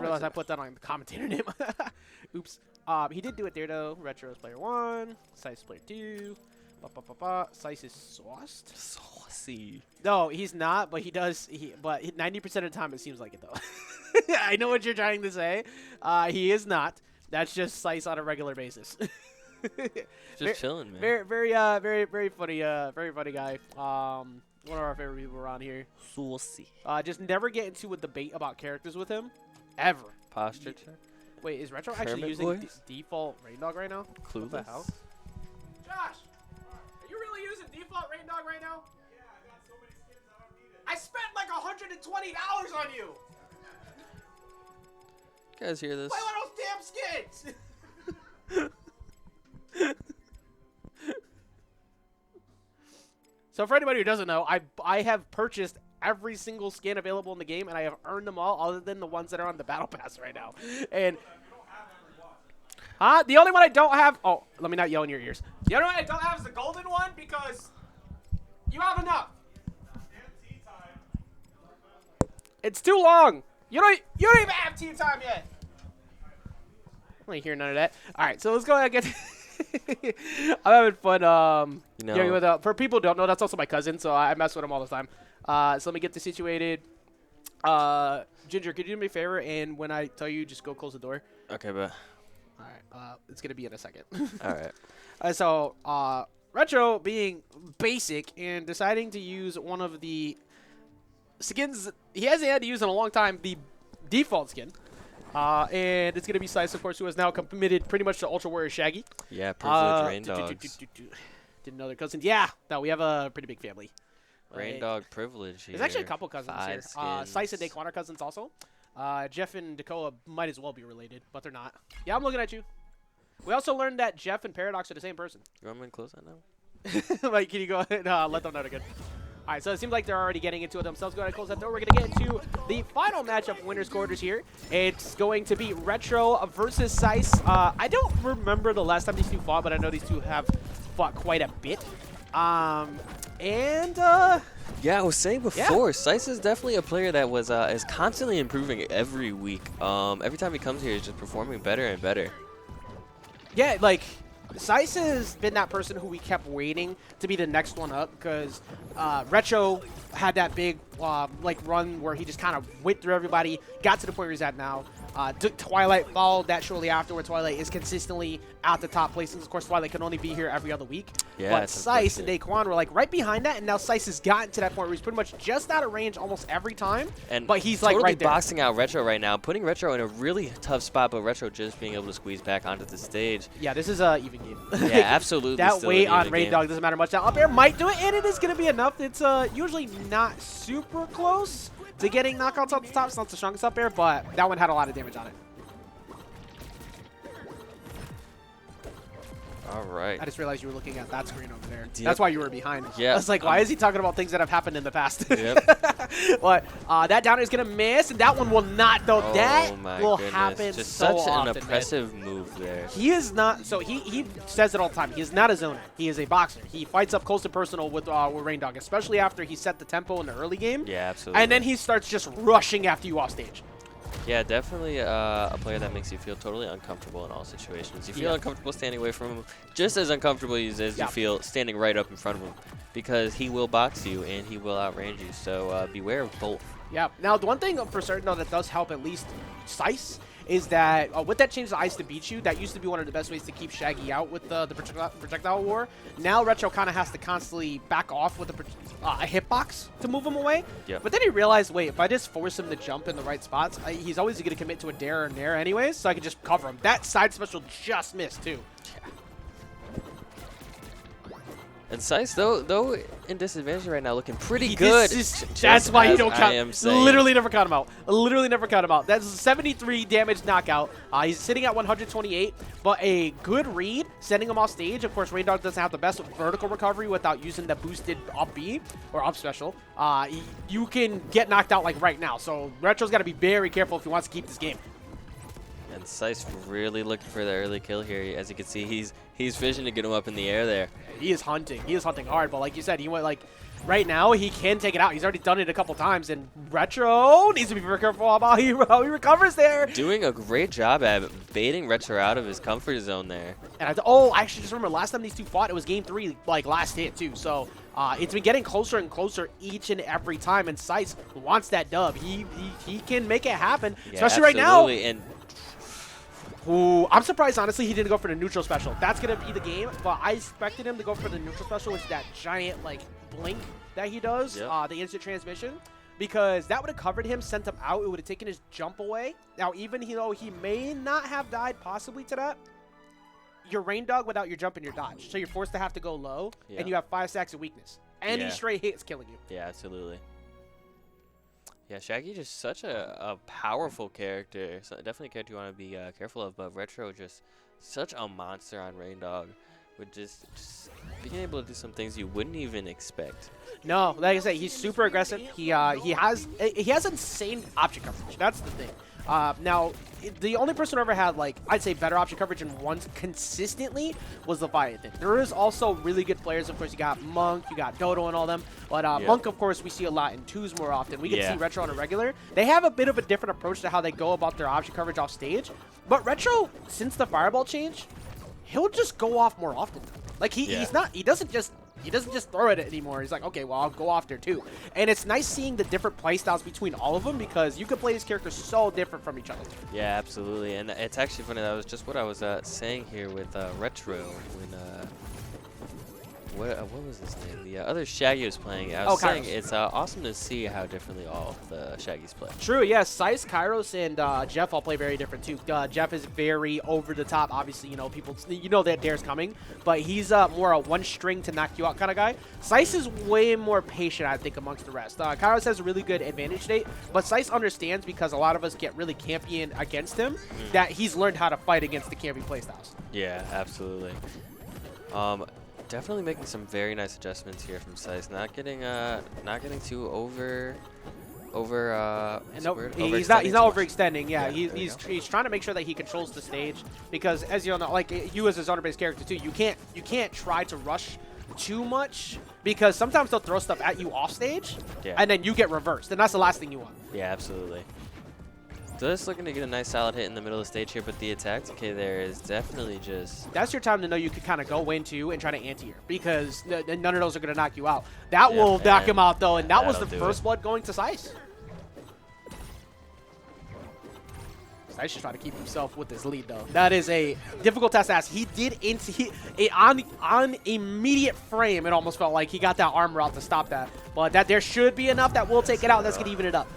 realized I put that on the commentator name. Oops. He did do it there though. Retro is player 1. Sice is player 2. Sice is sauced. Saucy. No, he's not, but he does. But 90% of the time it seems like it though. I know what you're trying to say. He is not. That's just Sice on a regular basis. Just chilling, man. Very funny guy. One of our favorite people around here. Saucy. Just never get into a debate about characters with him, ever. Posture check. Wait, is Retro actually Kermit using voice? default Rain Dog right now? Clueless. What the hell? Josh, are you really using default Rain Dog right now? Yeah, I got so many skins I don't need it. I spent like $120 on you. You guys hear this? Play one of those damn skins. So for anybody who doesn't know, I have purchased every single skin available in the game, and I have earned them all, other than the ones that are on the battle pass right now. And the only one I don't have. Oh, let me not yell in your ears. The only one I don't have is the golden one because you have enough. It's too long. You don't even have team time yet. I ain't hearing none of that. All right, so let's go ahead and get. I'm having fun. You know, yeah, for people who don't know, that's also my cousin, so I mess with him all the time. So let me get this situated. Ginger, could you do me a favor? And when I tell you, just go close the door. okay, but All right. It's gonna be in a second. all right. So Retro being basic and deciding to use one of the skins he hasn't had to use in a long time, the default skin. And it's going to be Sice, of course, who has now committed pretty much to Ultra Warrior Shaggy. Yeah, privileged Rain Dogs. Didn't know their cousins. Yeah, no, we have a pretty big family. Rain Dog privilege here. There's actually a couple cousins here. 5 Sice and skins. Daquan are cousins also. Jeff and Dakoa might as well be related, but they're not. Yeah, I'm looking at you. We also learned that Jeff and Paradox are the same person. You want me to close that now? Like, can you go ahead and let them know they're good? All right, so it seems like they're already getting into it themselves. Go ahead and close that door. We're going to get into the final matchup, winners quarters here. It's going to be Retro versus Sice. I don't remember the last time these two fought, but I know these two have fought quite a bit. Yeah, I was saying before, Sice is definitely a player that was is constantly improving every week. Every time he comes here, he's just performing better and better. Yeah, like, Sice has been that person who we kept waiting to be the next one up because Retro had that big run where he just kind of went through everybody, got to the point where he's at now. Twilight followed that shortly after, where Twilight is consistently at the top places. Of course, Twilight can only be here every other week. Yeah, but it's Sice and unfortunate. Daquan were like right behind that, and now Sice has gotten to that point where he's pretty much just out of range almost every time. But he's like totally right there. boxing out Retro right now, putting Retro in a really tough spot, but Retro just being able to squeeze back onto the stage. Yeah, this is a even game. Yeah, absolutely. That still weight an on even Rain game. Dog doesn't matter much. Now, up air might do it, and it is going to be enough. It's usually not super close to getting knockouts off the top. It's not the strongest up air, but that one had a lot of damage on it. All right. I just realized you were looking at that screen over there. Yep. That's why you were behind. Yeah. I was like, why is he talking about things that have happened in the past? Yep. But that downer is going to miss, and that one will not, though. Oh that my will goodness. happen Just so such often, an man. oppressive move there. He is not, so he says it all the time. He is not a zoner. He is a boxer. He fights up close and personal with Rain Dog, especially after he set the tempo in the early game. Yeah, absolutely. And then he starts just rushing after you off stage. Yeah, definitely a player that makes you feel totally uncomfortable in all situations. You feel uncomfortable standing away from him, just as uncomfortable as you feel standing right up in front of him, because he will box you and he will outrange you. So beware of both. Yeah. Now, the one thing for certain, though, that does help at least Sice is that with that change to Ice to beat you, that used to be one of the best ways to keep Shaggy out with the projectile war. Now Retro kind of has to constantly back off with a hitbox to move him away. Yep. But then he realized, wait, if I just force him to jump in the right spots, he's always going to commit to a dare or nair anyways, so I can just cover him. That side special just missed, too. And Sice, though in disadvantage right now, looking pretty good. That's why you don't count. I am saying. Literally never count him out. Literally never count him out. That's a 73 damage knockout. He's sitting at 128, but a good read, sending him off stage. Of course, Rain Dog doesn't have the best vertical recovery without using the boosted up B or up special. You can get knocked out like right now. So Retro's got to be very careful if he wants to keep this game. And Sice really looking for the early kill here. As you can see, he's fishing to get him up in the air there. He is hunting. He is hunting hard. But like you said, he went like right now he can take it out. He's already done it a couple times, and Retro needs to be very careful about how he recovers there. Doing a great job at baiting Retro out of his comfort zone there. And I actually just remember last time these two fought, it was game 3, like last hit too. So it's been getting closer and closer each and every time, and Seiss wants that dub. He can make it happen, Yeah, especially right now. absolutely. And Ooh, I'm surprised, honestly, he didn't go for the neutral special. That's going to be the game, but I expected him to go for the neutral special, which is that giant, like, blink that he does, Yep. the instant transmission, because that would have covered him, sent him out. It would have taken his jump away. Now, even though he may not have died possibly to that, you're Rain Dog without your jump and your dodge, so you're forced to have to go low, Yeah. and you have 5 stacks of weakness. Any Yeah. straight hit is killing you. yeah, absolutely. Yeah, Shaggy just such a powerful character. So definitely a character you want to be careful of. But Retro just such a monster on Rain Dog, with just being able to do some things you wouldn't even expect. No, like I said, he's super aggressive. He has insane option coverage. That's the thing. Now, the only person who ever had, like, I'd say better option coverage and once consistently was Leviathan. There is also really good players. Of course, you got Monk, you got Dodo and all them. But Monk, of course, we see a lot in 2s more often. We can see Retro on a regular. They have a bit of a different approach to how they go about their option coverage off stage. But Retro, since the Fireball change, he'll just go off more often. Like, he doesn't just throw it anymore. He's like, okay, well, I'll go off there too. And it's nice seeing the different playstyles between all of them, because you can play these characters so different from each other. Yeah, absolutely. And it's actually funny. That was just what I was saying here with Retro when what was his name? The other Shaggy was playing. I was saying Kairos. it's awesome to see how differently all the Shaggies play. True, yes. Seiss, Kairos, and Jeff all play very different too. Jeff is very over the top. Obviously, people, that Dare's coming, but he's more a one string to knock you out kind of guy. Seiss is way more patient, I think, amongst the rest. Kairos has a really good advantage state, but Seiss understands, because a lot of us get really campy against him, that he's learned how to fight against the campy playstyles. Yeah, absolutely. Definitely making some very nice adjustments here from Seiss. Not getting too He's not overextending. Yeah, Yeah, he's trying to make sure that he controls the stage, because, as you know, like you as a zoner-based character too, you can't try to rush too much, because sometimes they'll throw stuff at you off stage, and then you get reversed, and that's the last thing you want. Yeah, absolutely. So just looking to get a nice solid hit in the middle of the stage here, but the attack decay there is definitely just... That's your time to know you could kind of go into and try to anti-air, because none of those are going to knock you out. That will knock him out, though, and that was the first blood going to Seiss. Seiss should try to keep himself with this lead, though. That is a difficult task to ask. He did on immediate frame, it almost felt like he got that armor out to stop that. But that there should be enough that will take it out. That's going to even it up.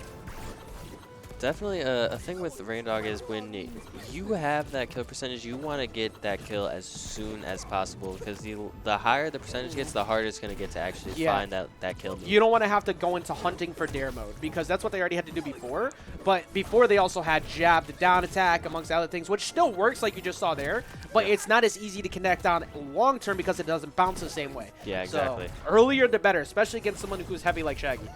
Definitely a thing with Rain Dog is when you have that kill percentage, you want to get that kill as soon as possible, because the higher the percentage gets, the harder it's going to get to actually find that kill move. You don't want to have to go into hunting for dare mode, because that's what they already had to do before. But before, they also had jab, the down attack, amongst other things, which still works like you just saw there, but it's not as easy to connect on long term because it doesn't bounce the same way. Yeah, exactly. So earlier the better, especially against someone who's heavy like Shaggy.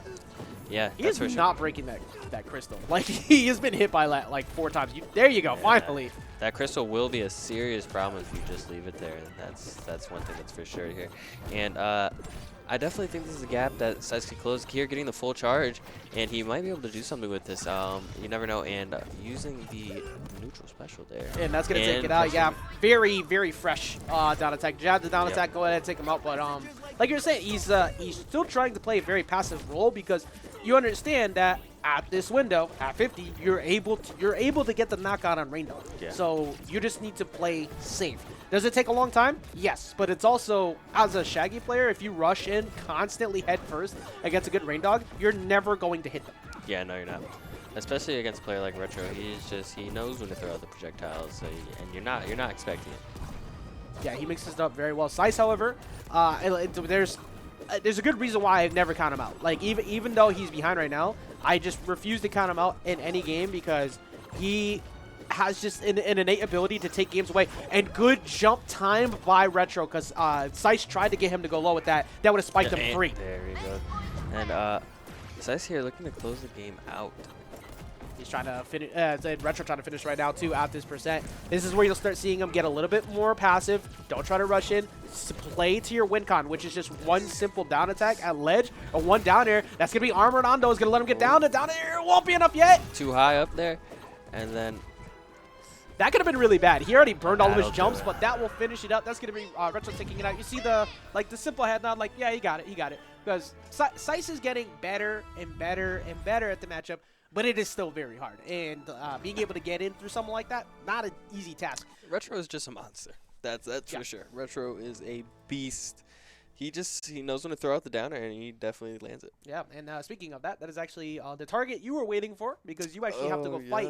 Yeah, He that's is for sure. not breaking that crystal. Like, he has been hit by like 4 times. There you go, finally. That crystal will be a serious problem if you just leave it there. That's one thing that's for sure here. And I definitely think this is a gap that Seiss could close here, getting the full charge, and he might be able to do something with this. You never know. And using the neutral special there. And that's going to take it out. Yeah, very, very fresh down attack. Jab the down attack, go ahead and take him out. But like you're saying, he's still trying to play a very passive role, because you understand that at this window, at 50, you're able to get the knockout on Rain Dog. Yeah. So you just need to play safe. Does it take a long time? Yes, but it's also, as a Shaggy player, if you rush in constantly head first against a good Rain Dog, you're never going to hit them. Yeah, no, you're not. Especially against a player like Retro, he knows when to throw out the projectiles, so and you're not expecting it. Yeah, he mixes it up very well. Seiss, however, there's a good reason why I've never count him out. Like, even though he's behind right now, I just refuse to count him out in any game, because he has just an innate ability to take games away. And good jump time by Retro, because Seiss tried to get him to go low with that. That would have spiked him 3. There we go. And Seiss here looking to close the game out. He's trying to finish. Retro trying to finish right now too at this percent. This is where you'll start seeing him get a little bit more passive. Don't try to rush in. Play to your win con, which is just one simple down attack at ledge or one down air. That's gonna be armored Ondo. Is gonna let him get down. The down air won't be enough yet. Too high up there, and then that could have been really bad. He already burned all of his That'll do jumps, it. but that will finish it up. That's gonna be Retro taking it out. You see the simple head nod, like yeah, he got it. Because Sice is getting better and better and better at the matchup. But it is still very hard, and being able to get in through something like that, not an easy task. Retro is just a monster. That's Yeah. for sure. Retro is a beast. He knows when to throw out the downer, and he definitely lands it. Yeah, and speaking of that, that is actually the target you were waiting for, because you actually have to go fight